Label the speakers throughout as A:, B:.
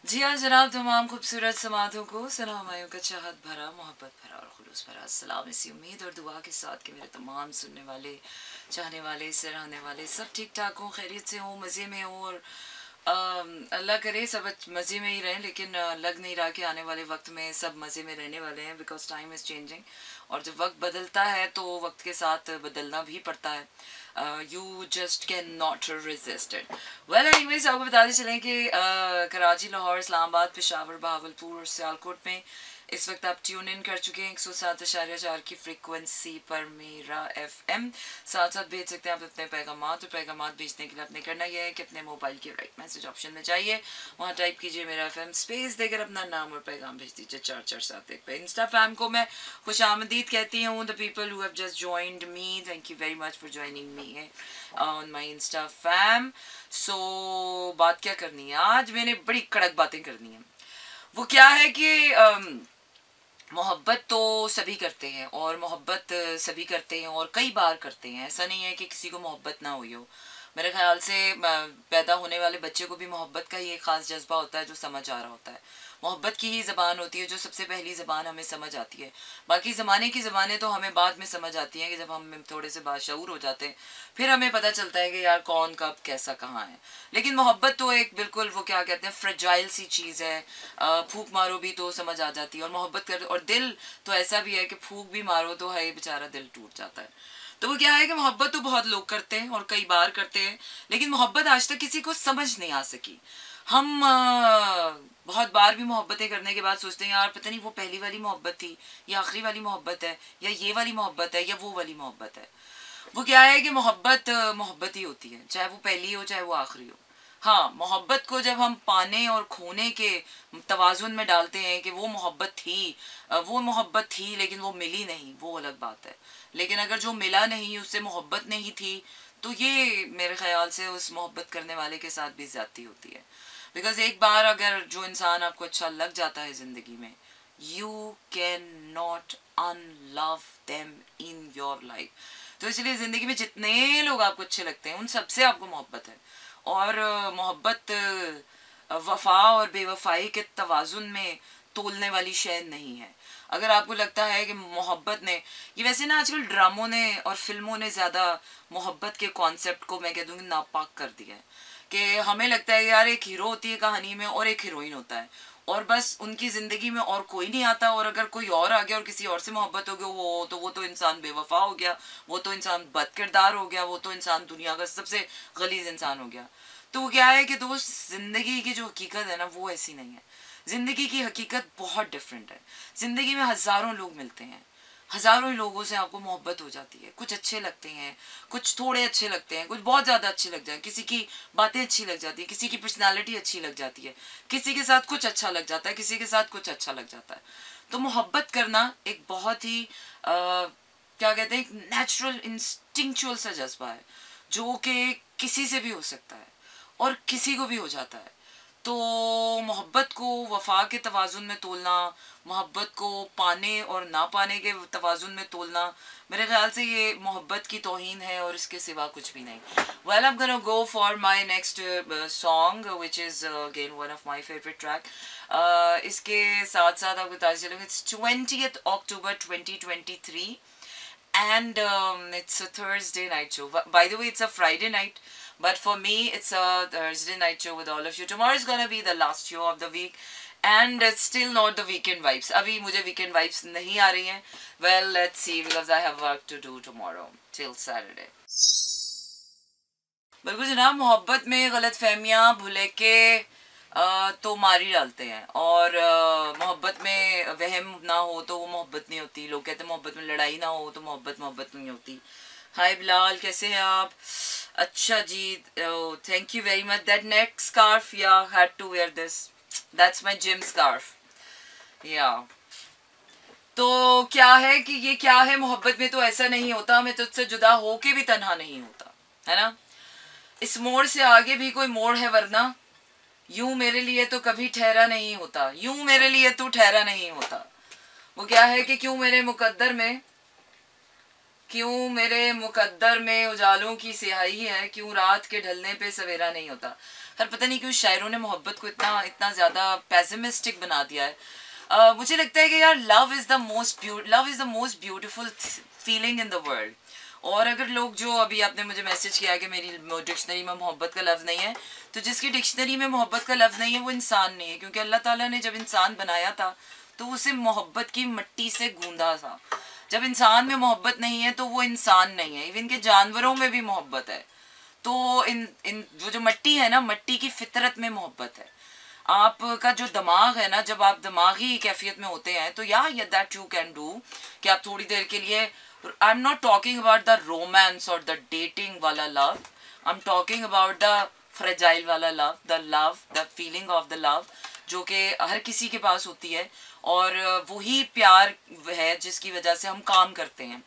A: जी हाँ जनाब, तमाम खूबसूरत समातों को सलामायों का चाहत भरा, मोहब्बत भरा और खुलूस भरा अस्सलाम। इसी उम्मीद और दुआ के साथ कि मेरे तमाम सुनने वाले, चाहने वाले, सराहने वाले सब ठीक ठाक हों, खैरियत से हों, मज़े में हों और अल्लाह करे सब मज़े में ही रहें। लेकिन लग नहीं रहा कि आने वाले वक्त में सब मज़े में रहने वाले हैं, बिकॉज टाइम इज़ चेंजिंग। और जब वक्त बदलता है तो वक्त के साथ बदलना भी पड़ता है। You just can not resist it. Well anyways, आपको बताते चलें कि कराची, लाहौर, इस्लामाबाद, पेशावर, बहावलपुर और सियालकोट में इस वक्त आप ट्यून इन कर चुके हैं 107.4 की फ्रीक्वेंसी पर मेरा FM। साथ साथ भेज सकते हैं आप अपने पैगामात, और पैगामात भेजने के लिए आपने करना यह है कि अपने मोबाइल के राइट मैसेज ऑप्शन में जाइए, वहाँ टाइप कीजिए मेरा FM, स्पेस देकर अपना नाम और पैगाम भेज दीजिए 4471 पे। इंस्टा फैम को मैं खुश आमदीद कहती हूँ। The people who have just joined me, thank you very much for joining me on my insta fam. So बात क्या करनी है आज, मैंने बड़ी कड़क बातें करनी है। वो क्या है कि मोहब्बत तो सभी करते हैं, और मोहब्बत सभी करते हैं और कई बार करते हैं। ऐसा नहीं है कि किसी को मोहब्बत ना हुई हो। मेरे ख्याल से पैदा होने वाले बच्चे को भी मोहब्बत का ही एक ख़ास जज्बा होता है जो समझ आ रहा होता है। मोहब्बत की ही ज़बान होती है जो सबसे पहली ज़बान हमें समझ आती है। बाकी ज़माने की ज़बानें तो हमें बाद में समझ आती हैं कि जब हम थोड़े से बाशऊर हो जाते हैं, फिर हमें पता चलता है कि यार कौन कब कैसा कहाँ है। लेकिन मोहब्बत तो एक बिल्कुल वो क्या कहते हैं फ्रेजाइल सी चीज़ है। फूंक मारो भी तो समझ आ जाती है, और मोहब्बत कर, और दिल तो ऐसा भी है कि फूंक भी मारो तो है बेचारा दिल टूट जाता है। तो वो क्या है कि मोहब्बत तो बहुत लोग करते हैं और कई बार करते हैं, लेकिन मोहब्बत आज तक किसी को समझ नहीं आ सकी। हम बहुत बार भी मोहब्बतें करने के बाद सोचते हैं यार पता नहीं वो पहली वाली मोहब्बत थी या आखिरी वाली मोहब्बत है, या ये वाली मोहब्बत है या वो वाली मोहब्बत है। वो क्या है कि मोहब्बत मोहब्बत ही होती है, चाहे वो पहली हो चाहे वो आखिरी हो। हाँ, मोहब्बत को जब हम पाने और खोने के तवाजुन में डालते हैं कि वो मोहब्बत थी, वो मोहब्बत थी लेकिन वो मिली नहीं, वो अलग बात है। लेकिन अगर जो मिला नहीं उससे मोहब्बत नहीं थी, तो ये मेरे ख्याल से उस मोहब्बत करने वाले के साथ भी ज़्यादती होती है। बिकॉज एक बार अगर जो इंसान आपको अच्छा लग जाता है ज़िंदगी में, you can not unlove them in your life. तो इसलिए ज़िंदगी में जितने लोग आपको अच्छे लगते हैं उन सबसे आपको मोहब्बत है। और मोहब्बत वफा और बेवफाई के तवाजुन में तोलने वाली शय नहीं है। अगर आपको लगता है कि मोहब्बत ने, ये वैसे ना आजकल ड्रामों ने और फिल्मों ने ज़्यादा मोहब्बत के कॉन्सेप्ट को मैं कह दूँगी नापाक कर दिया है। कि हमें लगता है यार एक हीरो होती है कहानी में और एक हीरोइन होता है, और बस उनकी ज़िंदगी में और कोई नहीं आता, और अगर कोई और आ गया और किसी और से मोहब्बत हो गई वो तो इंसान बेवफा हो गया, वो तो इंसान बदकिरदार हो गया, वो तो इंसान दुनिया का सबसे गलीज इंसान हो गया। तो वो क्या है कि दोस्त, ज़िंदगी की जो हकीकत है ना वो ऐसी नहीं है। ज़िंदगी की हकीकत बहुत डिफरेंट है। ज़िंदगी में हज़ारों लोग मिलते हैं, हज़ारों लोगों से आपको मोहब्बत हो जाती है। कुछ अच्छे लगते हैं, कुछ थोड़े अच्छे लगते हैं, कुछ बहुत ज़्यादा अच्छे लग जाए, किसी की बातें अच्छी लग जाती है, किसी की पर्सनालिटी अच्छी लग जाती है, किसी के साथ कुछ अच्छा लग जाता है, किसी के साथ कुछ अच्छा लग जाता है। तो मोहब्बत करना एक बहुत ही क्या कहते हैं, एक नेचुरल इंस्टिंक्चुअल सा जज्बा है जो कि किसी से भी हो सकता है और किसी को भी हो जाता है। तो मोहब्बत को वफा के तवाजुन में तोलना, मोहब्बत को पाने और ना पाने के तवाजुन में तोलना, मेरे ख्याल से ये मोहब्बत की तौहीन है और इसके सिवा कुछ भी नहीं। Well, I am gonna go for my next song which is again one of my favourite track. इसके साथ साथ आपको बता चलूँगा it's 20th October 2023 and it's a Thursday night show. By the way, it's a Friday night, but for me, it's a Thursday night show with all of you. Tomorrow is gonna be the last show of the week, and it's still not the weekend vibes. अभी मुझे weekend vibes नहीं आ रही हैं. Well, let's see because I have work to do tomorrow till Saturday. बिल्कुल जनाब, मोहब्बत में गलत फहमियाँ भुले के तो मार ही डालते हैं, और मोहब्बत में वहम ना हो तो वो मोहब्बत नहीं होती। लोग कहते हैं मोहब्बत में लड़ाई ना हो तो मोहब्बत मोहब्बत नहीं होती। हाय बिलाल, कैसे हैं आप? अच्छा जी, thank you very much. That neck scarf, yeah had to wear this, that's my gym scarf. या तो क्या है कि ये क्या है, मोहब्बत में तो ऐसा नहीं होता, मैं तुझसे जुदा हो के भी तन्हा नहीं होता, है ना। इस मोड़ से आगे भी कोई मोड़ है, वरना यूं मेरे लिए तो कभी ठहरा नहीं होता, यूं मेरे लिए तू ठहरा नहीं होता। वो क्या है कि क्यों मेरे मुकद्दर में क्यों मेरे मुकद्दर में उजालों की स्याही है, क्यों रात के ढलने पे सवेरा नहीं होता। खैर पता नहीं क्यों शायरों ने मोहब्बत को इतना इतना ज़्यादा पेसिमिस्टिक बना दिया है। मुझे लगता है कि यार love is the most beautiful feeling in the world. और अगर लोग जो अभी आपने मुझे मैसेज किया कि मेरी डिक्शनरी में मोहब्बत का लफ्ज़ नहीं है, तो जिसकी डिक्शनरी में मोहब्बत का लफ्ज़ नहीं है वो इंसान नहीं है, क्योंकि अल्लाह ताला ने जब इंसान बनाया था तो उसे मोहब्बत की मिट्टी से गूंदा था। जब इंसान में मोहब्बत नहीं है तो वो इंसान नहीं है। इवन के जानवरों में भी मोहब्बत है। तो इन इन वो जो मिट्टी है ना, मिट्टी की फितरत में मोहब्बत है। आपका जो दिमाग है ना, जब आप दिमागी कैफियत में होते हैं तो या दैट यू कैन डू कि आप थोड़ी देर के लिए, I am not talking about the romance और द डेटिंग वाला love, I am talking about the fragile वाला love, the feeling of the love जो कि हर किसी के पास होती है। और वही प्यार है जिसकी वजह से हम काम करते हैं।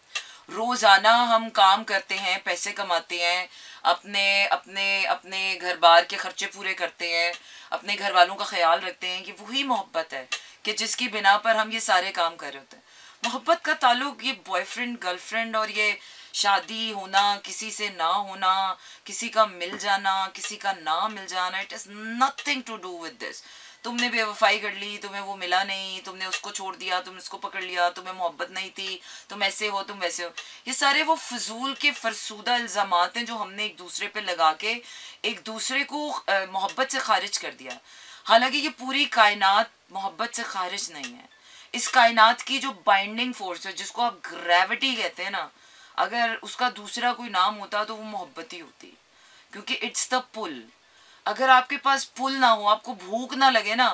A: रोज़ाना हम काम करते हैं, पैसे कमाते हैं, अपने अपने अपने घर बार के खर्चे पूरे करते हैं, अपने घर वालों का ख्याल रखते हैं। कि वही मोहब्बत है कि जिसकी बिना पर हम ये सारे काम कर रहे होते हैं। मोहब्बत का ताल्लुक ये बॉयफ्रेंड गर्लफ्रेंड और ये शादी होना, किसी से ना होना, किसी का मिल जाना, किसी का ना मिल जाना, it is nothing to do with this. तुमने बेवफाई कर ली, तुम्हें वो मिला नहीं, तुमने उसको छोड़ दिया, तुम इसको पकड़ लिया, तुम्हें मोहब्बत नहीं थी, तुम ऐसे हो, तुम वैसे हो, ये सारे वो फजूल के फरसूदा इल्ज़ामात हैं जो हमने एक दूसरे पे लगा के एक दूसरे को मोहब्बत से खारिज कर दिया। हालांकि ये पूरी कायनात मोहब्बत से खारिज नहीं है। इस कायनात की जो बाइंडिंग फोर्स है, जिसको आप ग्रेविटी कहते हैं ना, अगर उसका दूसरा कोई नाम होता तो वो मोहब्बत ही होती, क्योंकि इट्स द पुल। अगर आपके पास पुल ना हो, आपको भूख ना लगे ना,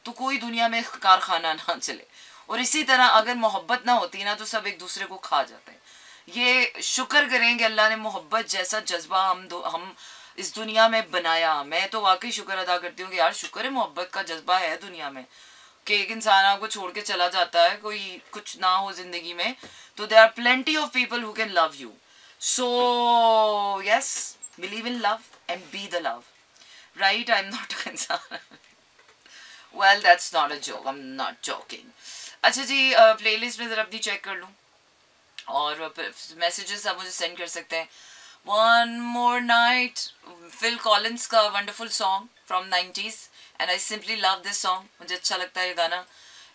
A: तो कोई दुनिया में कारखाना ना चले। और इसी तरह अगर मोहब्बत ना होती ना तो सब एक दूसरे को खा जाते हैं। ये शुक्र करें कि अल्लाह ने मोहब्बत जैसा जज्बा हम इस दुनिया में बनाया। मैं तो वाकई शुक्र अदा करती हूँ कि यार शुक्र है मोहब्बत का जज्बा है दुनिया में, कि एक इंसान आपको छोड़ के चला जाता है, कोई कुछ ना हो जिंदगी में, तो there are plenty of people who can love you. So yes, believe in love and be the love, right? I am not इंसान। Well that's not a joke, I am not joking. अच्छा जी, playlist में ज़रा अपनी check कर लूँ और messages आप मुझे सेंड कर सकते हैं। One more night, Phil Collins का wonderful song from 90s and I simply love this song. मुझे अच्छा लगता है ये गाना।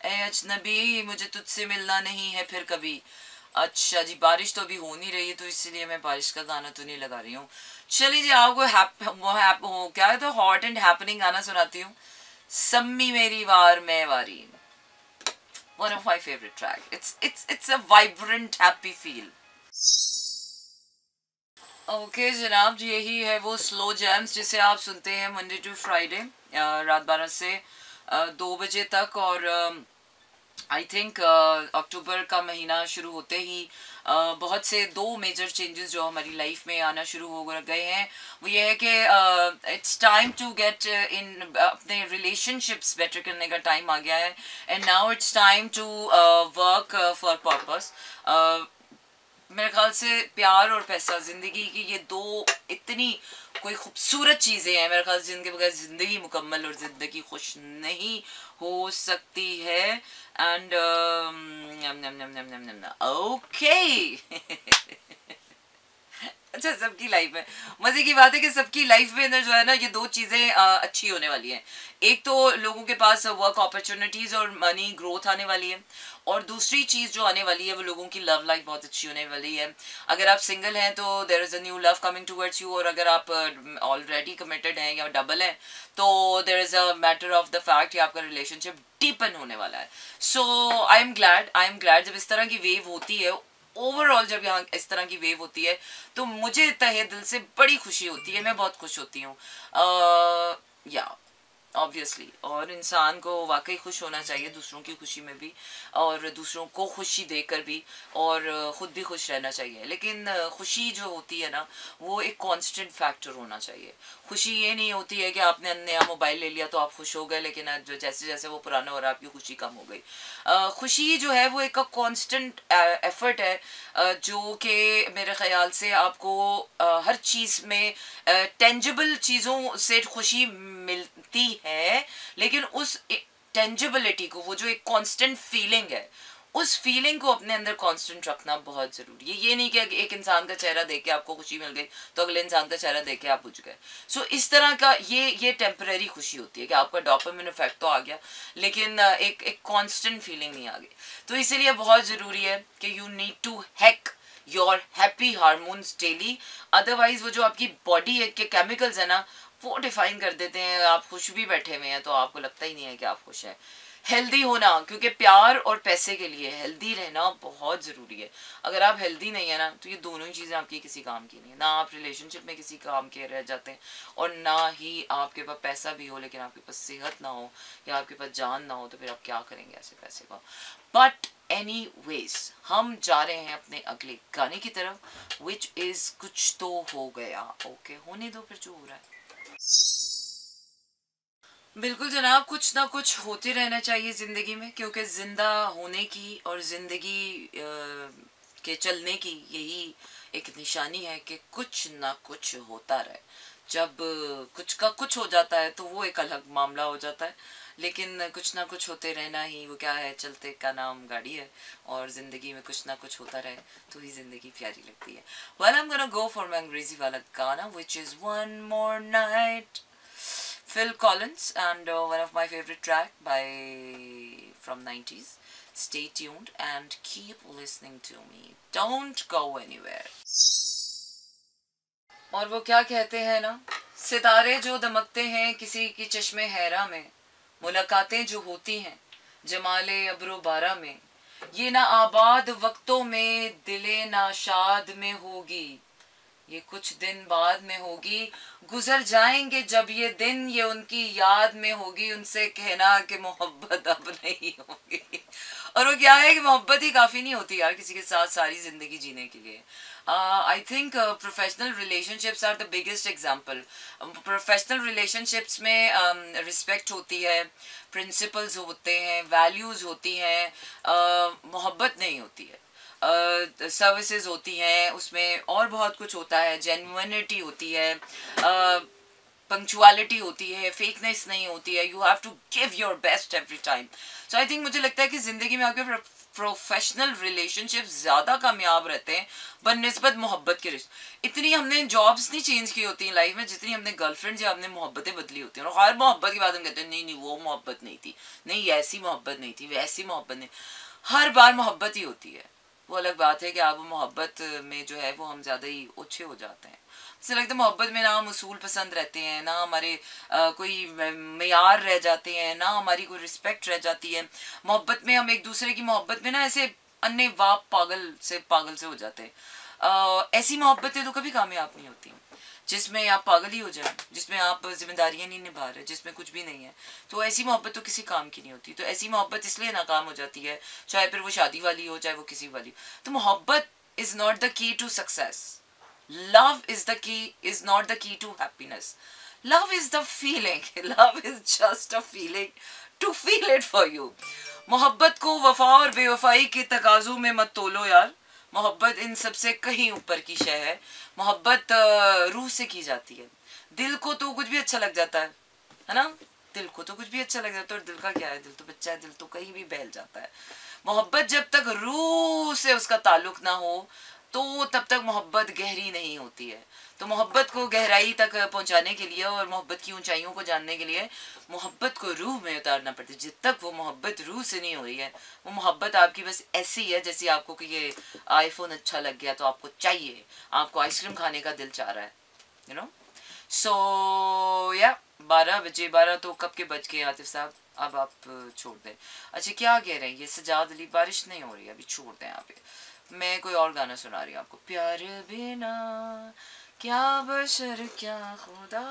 A: ए अजनबी मुझे तुझसे मिलना नहीं है फिर कभी। अच्छा जी, बारिश तो अभी हो नहीं रही है तो इसलिए मैं बारिश का गाना तो नहीं लगा रही हूँ। चलिए जी, आपको क्या है तो हॉट एंड हैपनिंग गाना सुनाती हूँ। सम्मी मेरी वार मैं वारी, one of my favorite track. It's a vibrant happy feel. Okay जनाब, यही है वो स्लो जैम्स जिसे आप सुनते हैं मंडे टू फ्राइडे रात 12 से 2 बजे तक। और आई थिंक अक्टूबर का महीना शुरू होते ही बहुत से 2 मेजर चेंजेस जो हमारी लाइफ में आना शुरू हो गए हैं। वो ये है कि it's time to get in, अपने रिलेशनशिप्स बेटर करने का टाइम आ गया है। And now it's time to work for purpose. मेरे ख्याल से प्यार और पैसा, ज़िंदगी की ये 2 इतनी कोई खूबसूरत चीज़ें हैं, मेरे ख्याल से जिनके बगैर ज़िंदगी मुकम्मल और ज़िंदगी खुश नहीं हो सकती है। एंड ओके अच्छा, सबकी लाइफ में मजे की बात है कि सबकी लाइफ में जो है ना, ये 2 चीज़ें अच्छी होने वाली हैं। एक तो लोगों के पास वर्क अपॉर्चुनिटीज़ और मनी ग्रोथ आने वाली है, और दूसरी चीज़ जो आने वाली है वो लोगों की लव लाइफ बहुत अच्छी होने वाली है। अगर आप सिंगल हैं तो there is a new love coming towards you, और अगर आप ऑलरेडी कमिटेड हैं या डबल हैं तो there is a matter of the fact कि आपका रिलेशनशिप डीपन होने वाला है। सो आई एम ग्लैड जब इस तरह की वेव होती है, ओवरऑल जब यहाँ इस तरह की वेव होती है तो मुझे तहे दिल से बड़ी खुशी होती है। मैं बहुत खुश होती हूँ या ऑब्वियसली। और इंसान को वाकई खुश होना चाहिए, दूसरों की खुशी में भी और दूसरों को खुशी देकर भी, और ख़ुद भी खुश रहना चाहिए। लेकिन खुशी जो होती है ना, वो एक कांस्टेंट फैक्टर होना चाहिए। खुशी ये नहीं होती है कि आपने नया मोबाइल ले लिया तो आप खुश हो गए, लेकिन जो जैसे जैसे वो पुराना हो रहा है आपकी खुशी कम हो गई। खुशी जो है वो एक कांस्टेंट एफर्ट है, जो कि मेरे ख्याल से आपको हर चीज़ में टेंजिबल चीज़ों से खुशी मिलती है, लेकिन उस टेंजिबिलिटी को, वो जो एक कांस्टेंट फीलिंग है, उस फीलिंग को अपने अंदर कांस्टेंट रखना बहुत ज़रूरी है। ये नहीं कि एक इंसान का चेहरा देख के आपको खुशी मिल गई तो अगले इंसान का चेहरा देख के आप बुझ गए। सो इस तरह का ये टेम्परेरी खुशी होती है कि आपका डोपामिन इफेक्ट तो आ गया, लेकिन एक कांस्टेंट फीलिंग नहीं आ गई। तो इसीलिए बहुत ज़रूरी है कि you need to hack your happy hormones daily. Otherwise वो जो आपकी बॉडी के केमिकल्स है ना, वो डिफाइन कर देते हैं आप खुश भी बैठे हुए हैं तो आपको लगता ही नहीं है कि आप खुश हैं। हेल्दी होना, क्योंकि प्यार और पैसे के लिए हेल्दी रहना बहुत ज़रूरी है। अगर आप हेल्दी नहीं है ना तो ये दोनों ही चीज़ें आपकी किसी काम की नहीं है। ना आप रिलेशनशिप में किसी काम के रह जाते हैं और ना ही आपके पास पैसा भी हो लेकिन आपके पास सेहत ना हो या आपके पास जान ना हो, तो फिर आप क्या करेंगे ऐसे पैसे का। बट एनी वेज हम जा रहे हैं अपने अगले गाने की तरफ, विच इज़ कुछ तो हो गया। ओके, होने दो फिर जो हो रहा है। बिल्कुल जनाब, कुछ ना कुछ होते रहना चाहिए ज़िंदगी में, क्योंकि ज़िंदा होने की और ज़िंदगी के चलने की यही एक निशानी है कि कुछ ना कुछ होता रहे। जब कुछ का कुछ हो जाता है तो वो एक अलग मामला हो जाता है, लेकिन कुछ ना कुछ होते रहना ही वो क्या है, चलते का नाम गाड़ी है। और ज़िंदगी में कुछ ना कुछ होता रहे तो ही ज़िंदगी प्यारी लगती है। Well, I'm gonna go for my अंग्रेज़ी वाला गाना, which is One More Night, Phil Collins, and one of my favorite track by from 90s. Stay tuned and keep listening to me. Don't go anywhere. और वो क्या कहते हैं ना, सितारे जो दमकते हैं किसी की चश्मे हैरा में, मुलाकातें जो होती हैं जमाले अब्रो बारा में, ये ना आबाद वक्तों में दिले नाशाद में होगी, ये कुछ दिन बाद में होगी, गुजर जाएंगे जब ये दिन, ये उनकी याद में होगी, उनसे कहना कि मोहब्बत अब नहीं होगी। और वो क्या है कि मोहब्बत ही काफ़ी नहीं होती यार किसी के साथ सारी ज़िंदगी जीने के लिए। I think professional relationships are the biggest example. Professional relationships में रिस्पेक्ट होती है, प्रिंसिपल्स होते हैं, वैल्यूज़ होती हैं, मोहब्बत नहीं होती है। सर्विसेज होती हैं, उसमें और बहुत कुछ होता है, जेन्युइनिटी होती है, पंक्चुअलिटी होती है, फेकनेस नहीं होती है। You have to give your best every time. So I think मुझे लगता है कि ज़िंदगी में आपके प्रोफेशनल रिलेशनशिप ज़्यादा कामयाब रहते हैं बनिस्बत मोहब्बत के रिश्ते। इतनी हमने जॉब्स नहीं चेंज की होती हैं लाइफ में जितनी हमने गर्लफ्रेंड या हमने मोहब्बतें बदली होती हैं। और हर मोहब्बत के बाद हम कहते हैं नहीं नहीं वो मोहब्बत नहीं थी, नहीं ऐसी मोहब्बत नहीं थी, वैसी मोहब्बत नहीं। हर बार मोहब्बत ही होती है। वो अलग बात है कि आप मोहब्बत में जो है वो हम ज़्यादा ही ओछे हो जाते हैं। मुझे लगता है मोहब्बत में ना हम उसूल पसंद रहते हैं, ना हमारे कोई मेयार रह जाते हैं, ना हमारी कोई रिस्पेक्ट रह जाती है। मोहब्बत में हम एक दूसरे की मोहब्बत में ना ऐसे अन्य वाप पागल से हो जाते हैं। ऐसी मोहब्बतें तो कभी कामयाब नहीं होती जिसमें आप पागल ही हो जाए, जिसमें आप जिम्मेदारियां नहीं निभा रहे, जिसमें कुछ भी नहीं है। तो ऐसी मोहब्बत तो किसी काम की नहीं होती। तो ऐसी मोहब्बत इसलिए नाकाम हो जाती है, चाहे फिर वो शादी वाली हो चाहे वो किसी वाली हो। तो मोहब्बत is not the key to success. Love is the key, is not the key to happiness. Love is the feeling, love is just a feeling to feel it for you. मोहब्बत को वफा और बेवफाई के तकाजों में मत तोलो यार। मोहब्बत इन सबसे कहीं ऊपर की शय है। मोहब्बत रूह से की जाती है। दिल को तो कुछ भी अच्छा लग जाता है ना, दिल को तो कुछ भी अच्छा लग जाता है। और दिल का क्या है, दिल तो बच्चा है, दिल तो कहीं भी बहल जाता है। मोहब्बत जब तक रूह से उसका ताल्लुक ना हो तो तब तक मोहब्बत गहरी नहीं होती है। तो मोहब्बत को गहराई तक पहुंचाने के लिए और मोहब्बत की ऊंचाइयों को जानने के लिए मोहब्बत को रूह में उतारना पड़ता है। जब तक वो मोहब्बत रूह से नहीं हो रही है, वो मोहब्बत आपकी बस ऐसी है जैसे आपको कि ये आईफोन अच्छा लग गया तो आपको चाहिए, आपको आइसक्रीम खाने का दिल चाह रहा है, यू नो। सो या 12 बजे, 12 तो कब के बज गए आतिफ साहब, अब आप छोड़ दें। अच्छा क्या कह रहे हैं ये सजाद अली, बारिश नहीं हो रही है अभी, छोड़ दें यहाँ पे। मैं कोई और गाना सुना रही हूँ आपको। प्यार बिना क्या बशर क्या खुदा।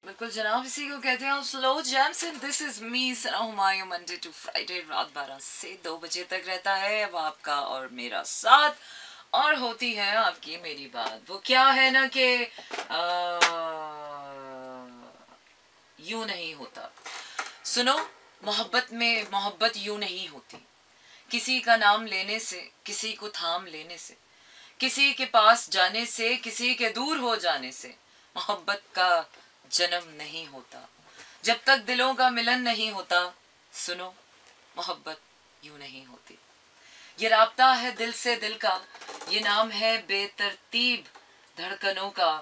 A: बिल्कुल जनाब, इसी को कहते हैं slow jams and this is me Sana Humayun. Monday to Friday रात 12 से 2 बजे तक रहता है अब आपका और मेरा साथ, और होती है आपकी मेरी बात। वो क्या है ना कि यूं नहीं होता। सुनो, मोहब्बत में मोहब्बत यूं नहीं होती। किसी का नाम लेने से, किसी को थाम लेने से, किसी के पास जाने से, किसी के दूर हो जाने से मोहब्बत का जन्म नहीं होता। जब तक दिलों का मिलन नहीं होता, सुनो, मोहब्बत यूं नहीं होती। ये राब्ता है दिल से दिल का, ये नाम है बेतरतीब धड़कनों का।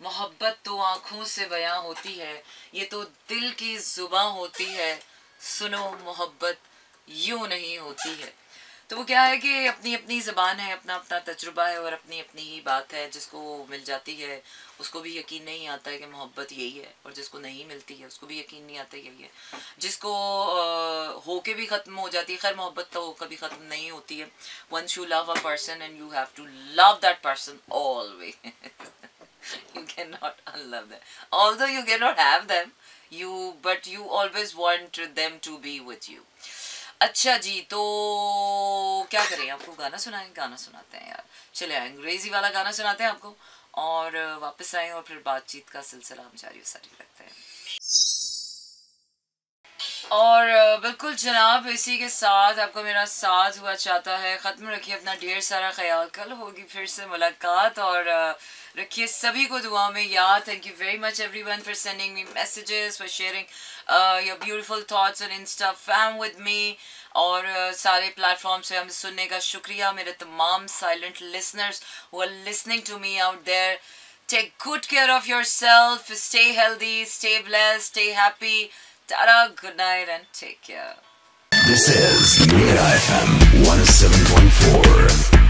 A: मोहब्बत तो आँखों से बयां होती है, ये तो दिल की जुबां होती है। सुनो मोहब्बत यूं नहीं होती है। तो वो क्या है कि अपनी अपनी ज़बान है, अपना अपना तजुर्बा है और अपनी अपनी ही बात है। जिसको मिल जाती है उसको भी यकीन नहीं आता है कि मोहब्बत यही है, और जिसको नहीं मिलती है उसको भी यकीन नहीं आता यही है। जिसको होके भी ख़त्म हो जाती है, खैर मोहब्बत तो कभी ख़त्म नहीं होती है। Once you love a person and you have to love that person always. You cannot unlove them. Although you cannot have them, but you always want them to be with you. अच्छा जी, तो क्या करें, आपको गाना सुनाएं? गाना सुनाते हैं यार, चले अंग्रेजी वाला गाना सुनाते हैं आपको, और वापस आए और फिर बातचीत का सिलसिला हम जारी रखते हैं। और बिल्कुल जनाब, इसी के साथ आपको मेरा साथ हुआ चाहता है। ख़त्म रखिए अपना ढेर सारा ख्याल, कल होगी फिर से मुलाकात, और रखिए सभी को दुआ में याद। Thank you very much everyone for sending me messages, for sharing your beautiful thoughts on Insta fam with me, और सारे प्लेटफॉर्म से हमें सुनने का शुक्रिया। मेरे तमाम silent listeners who are listening to me out there, take good care of yourself, stay healthy, stay blessed, stay happy. Ta-da, good night and take care.
B: This is Mira FM 107.4.